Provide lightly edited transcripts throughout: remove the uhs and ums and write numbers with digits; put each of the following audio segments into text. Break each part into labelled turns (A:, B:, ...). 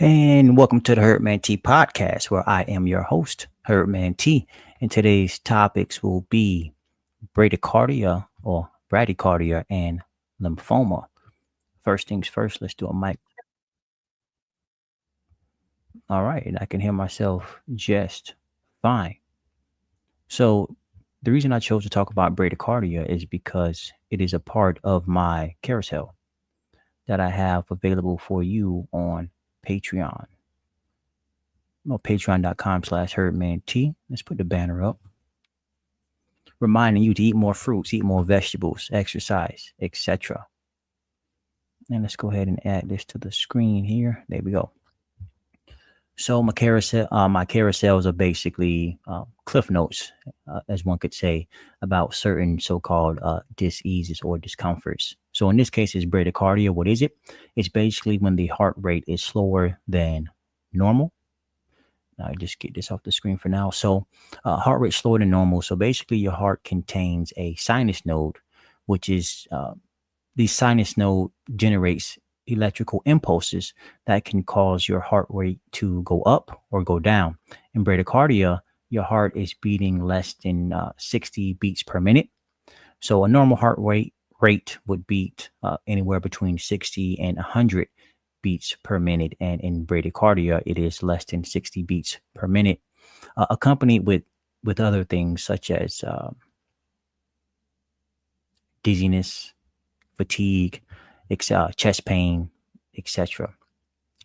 A: And welcome to the Herdman T podcast, where I am your host, Herdman T. And today's topics will be bradycardia or bradycardia and lymphoma. First things first, let's do a mic. All right, I can hear myself just fine. So, the reason I chose to talk about bradycardia is because it is a part of my carousel that I have available for you on Patreon. Patreon.com/herdmant. Let's put the banner up. Reminding you to eat more fruits, eat more vegetables, exercise, etc. And let's go ahead and add this to the screen here. There we go. So my carousels are basically cliff notes, as one could say, about certain so-called diseases or discomforts. So in this case, it's bradycardia. What is it? It's basically when the heart rate is slower than normal. I just get this off the screen for now. So heart rate slower than normal. So basically your heart contains a sinus node, which is the sinus node generates electrical impulses that can cause your heart rate to go up or go down. In bradycardia, your heart is beating less than 60 beats per minute. So a normal heart rate would beat anywhere between 60 and 100 beats per minute, and in bradycardia it is less than 60 beats per minute, accompanied with other things such as dizziness, fatigue, chest pain, etc.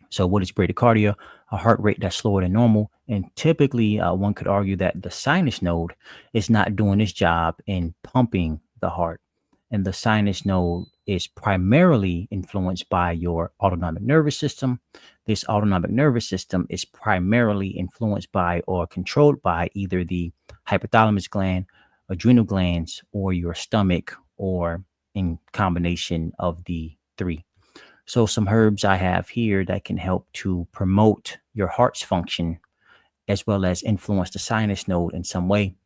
A: So what is bradycardia? A heart rate that's slower than normal, and typically one could argue that the sinus node is not doing its job in pumping the heart, and the sinus node is primarily influenced by your autonomic nervous system. This autonomic nervous system is primarily influenced by or controlled by either the hypothalamus gland, adrenal glands, or your stomach, or in combination of the three. So some herbs I have here that can help to promote your heart's function as well as influence the sinus node in some way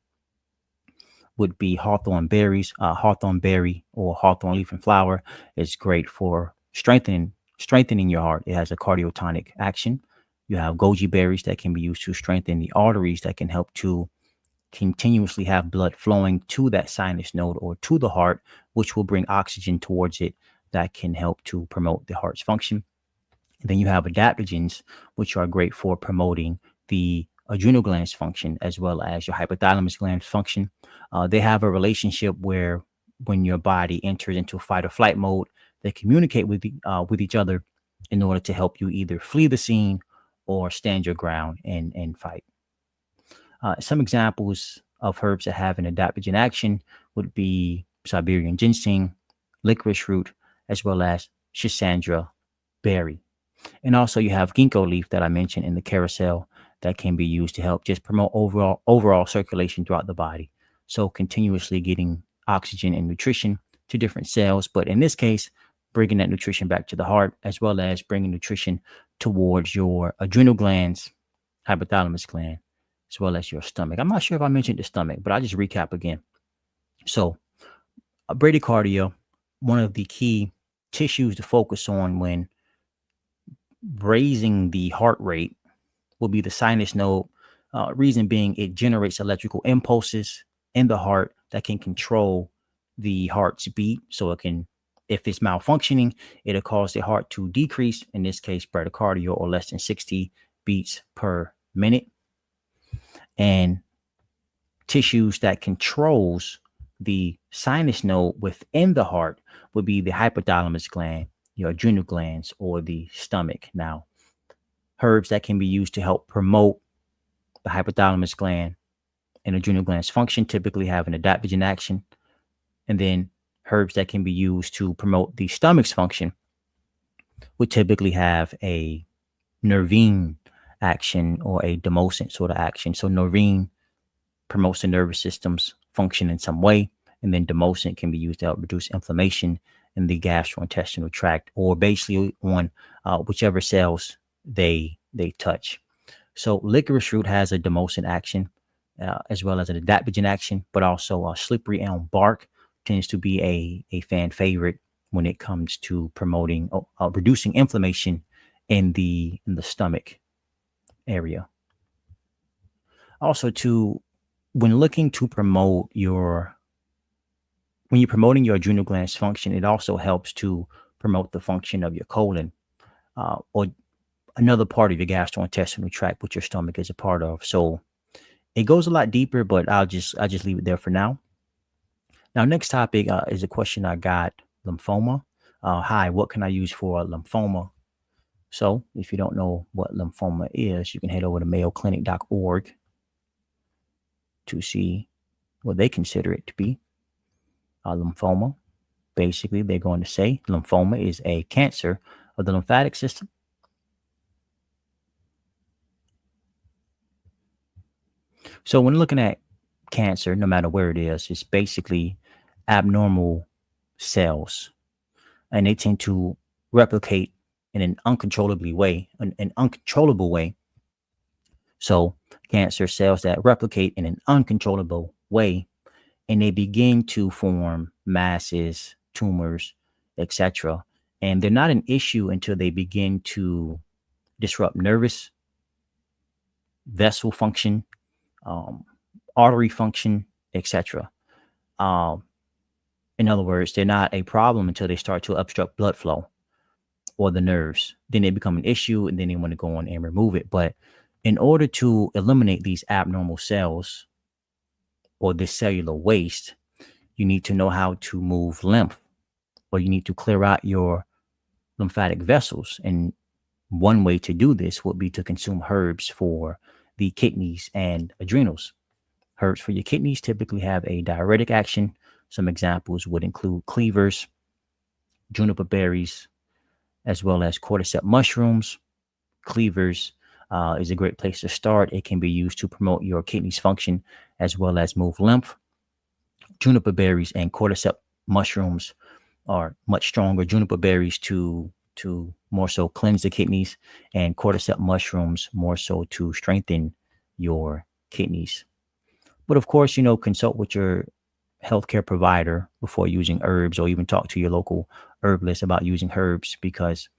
A: would be hawthorn berries. Hawthorn berry or hawthorn leaf and flower is great for strengthening your heart. It has a cardiotonic action. You have goji berries that can be used to strengthen the arteries that can help to continuously have blood flowing to that sinus node or to the heart, which will bring oxygen towards it that can help to promote the heart's function. And then you have adaptogens, which are great for promoting the adrenal glands function as well as your hypothalamus glands function. They have a relationship where when your body enters into fight or flight mode, they communicate with each other in order to help you either flee the scene or stand your ground and fight. Some examples of herbs that have an adaptogen action would be Siberian ginseng, licorice root, as well as schisandra berry. And also you have ginkgo leaf that I mentioned in the carousel that can be used to help just promote overall circulation throughout the body. So continuously getting oxygen and nutrition to different cells, but in this case, bringing that nutrition back to the heart, as well as bringing nutrition towards your adrenal glands, hypothalamus gland, as well as your stomach. I'm not sure if I mentioned the stomach, but I'll just recap again. So bradycardia, one of the key tissues to focus on when raising the heart rate will be the sinus node. Reason being, it generates electrical impulses in the heart that can control the heart's beat. So it can, if it's malfunctioning, it'll cause the heart to decrease, in this case, bradycardia, or less than 60 beats per minute. And tissues that controls the sinus node within the heart would be the hypothalamus gland, your adrenal glands, or the stomach. Now, herbs that can be used to help promote the hypothalamus gland and adrenal glands function typically have an adaptogen action. And then herbs that can be used to promote the stomach's function would typically have a nervine action or a demoscent sort of action. So nervine promotes the nervous system's function in some way, and then demoscent can be used to help reduce inflammation in the gastrointestinal tract, or basically on whichever cells they touch. So licorice root has a demoscent action as well as an adaptogen action, but also slippery elm bark tends to be a fan favorite when it comes to promoting reducing inflammation in the stomach area. Also, to when looking to promote your when you're promoting your adrenal glands function, it also helps to promote the function of your colon, or another part of your gastrointestinal tract, which your stomach is a part of. So it goes a lot deeper, but I'll just leave it there for now. Now, next topic is a question I got: lymphoma. Hi, what can I use for lymphoma? So, if you don't know what lymphoma is, you can head over to mayoclinic.org to see what they consider it to be. Lymphoma. Basically, they're going to say lymphoma is a cancer of the lymphatic system. So, when looking at cancer, no matter where it is, it's basically abnormal cells, and they tend to replicate in an uncontrollable way. So, cancer cells that replicate in an uncontrollable way, and they begin to form masses, tumors, etc. And they're not an issue until they begin to disrupt nervous vessel function, um, artery function, etc. Um, in other words, they're not a problem until they start to obstruct blood flow or the nerves. Then they become an issue, and then they want to go on and remove it. But in order to eliminate these abnormal cells or this cellular waste, you need to know how to move lymph, or you need to clear out your lymphatic vessels. And one way to do this would be to consume herbs for the kidneys and adrenals. Herbs for your kidneys typically have a diuretic action. Some examples would include cleavers, juniper berries, as well as cordyceps mushrooms. Cleavers is a great place to start. It can be used to promote your kidneys function as well as move lymph. Juniper berries and cordyceps mushrooms are much stronger. Juniper berries to more so cleanse the kidneys, and cordyceps mushrooms more so to strengthen your kidneys. But of course, consult with your healthcare provider before using herbs, or even talk to your local herbalist about using herbs, because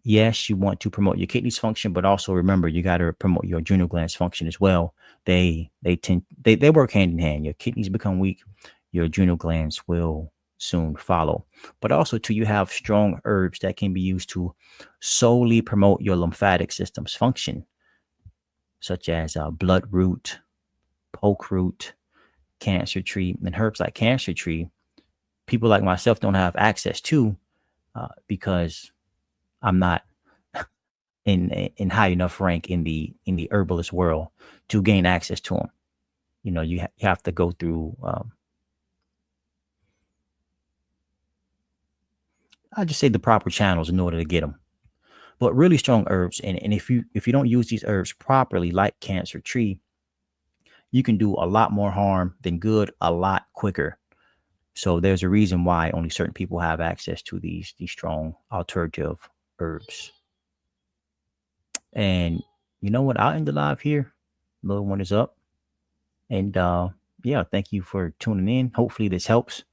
A: yes, you want to promote your kidneys function, but also remember you got to promote your adrenal glands function as well. They work hand in hand. Your kidneys become weak, your adrenal glands will soon follow. But also too, you have strong herbs that can be used to solely promote your lymphatic system's function, such as bloodroot, poke root, cancer tree. And herbs like cancer tree, people like myself don't have access to, because I'm not in high enough rank in the herbalist world to gain access to them. You have to go through, I just say, the proper channels in order to get them. But really strong herbs, and if you don't use these herbs properly, like cancer tree, you can do a lot more harm than good a lot quicker. So there's a reason why only certain people have access to these strong alternative herbs. And you know what? I'll end the live here. Little one is up. And yeah, thank you for tuning in. Hopefully this helps.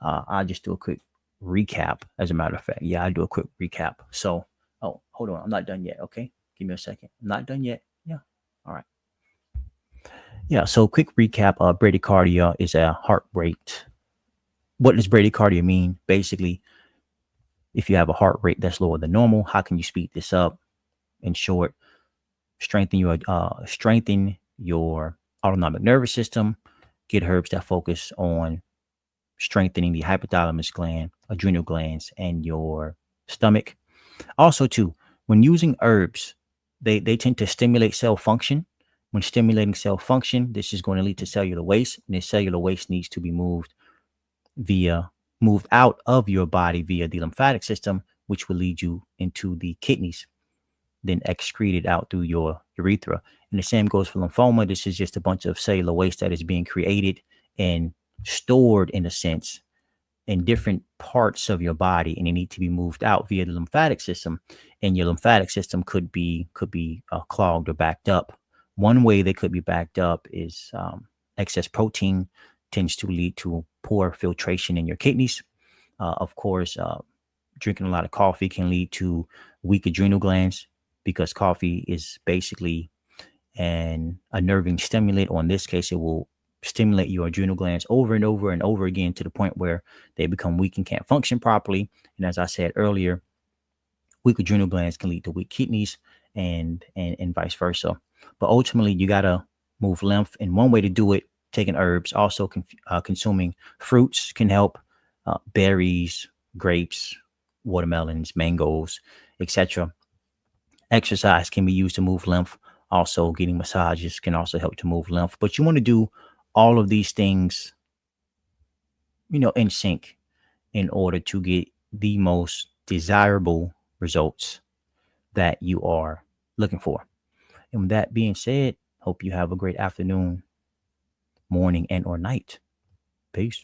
A: I'll just do a quick recap. As a matter of fact, yeah, I'll do a quick recap. So, oh, hold on. I'm not done yet. Okay. Give me a second. I'm not done yet. Yeah. All right. Yeah. So, quick recap. Bradycardia is a heart rate. What does bradycardia mean? Basically, if you have a heart rate that's lower than normal, how can you speed this up? In short, strengthen your autonomic nervous system. Get herbs that focus on strengthening the hypothalamus gland, adrenal glands, and your stomach. Also, too, when using herbs, they tend to stimulate cell function. When stimulating cell function, this is going to lead to cellular waste, and this cellular waste needs to be moved out of your body via the lymphatic system, which will lead you into the kidneys, then excreted out through your urethra. And the same goes for lymphoma. This is just a bunch of cellular waste that is being created and stored, in a sense, in different parts of your body, and they need to be moved out via the lymphatic system. And your lymphatic system could be clogged or backed up. One way they could be backed up is excess protein tends to lead to poor filtration in your kidneys. Of course, drinking a lot of coffee can lead to weak adrenal glands, because coffee is basically a nerving stimulant, or in this case, it will stimulate your adrenal glands over and over and over again to the point where they become weak and can't function properly. And as I said earlier, weak adrenal glands can lead to weak kidneys and vice versa. But ultimately, you got to move lymph. And one way to do it, taking herbs, also consuming fruits can help, berries, grapes, watermelons, mangoes, etc. Exercise can be used to move lymph. Also, getting massages can also help to move lymph. But you want to do all of these things, in sync, in order to get the most desirable results that you are looking for. And with that being said, hope you have a great afternoon, morning, and or night. Peace.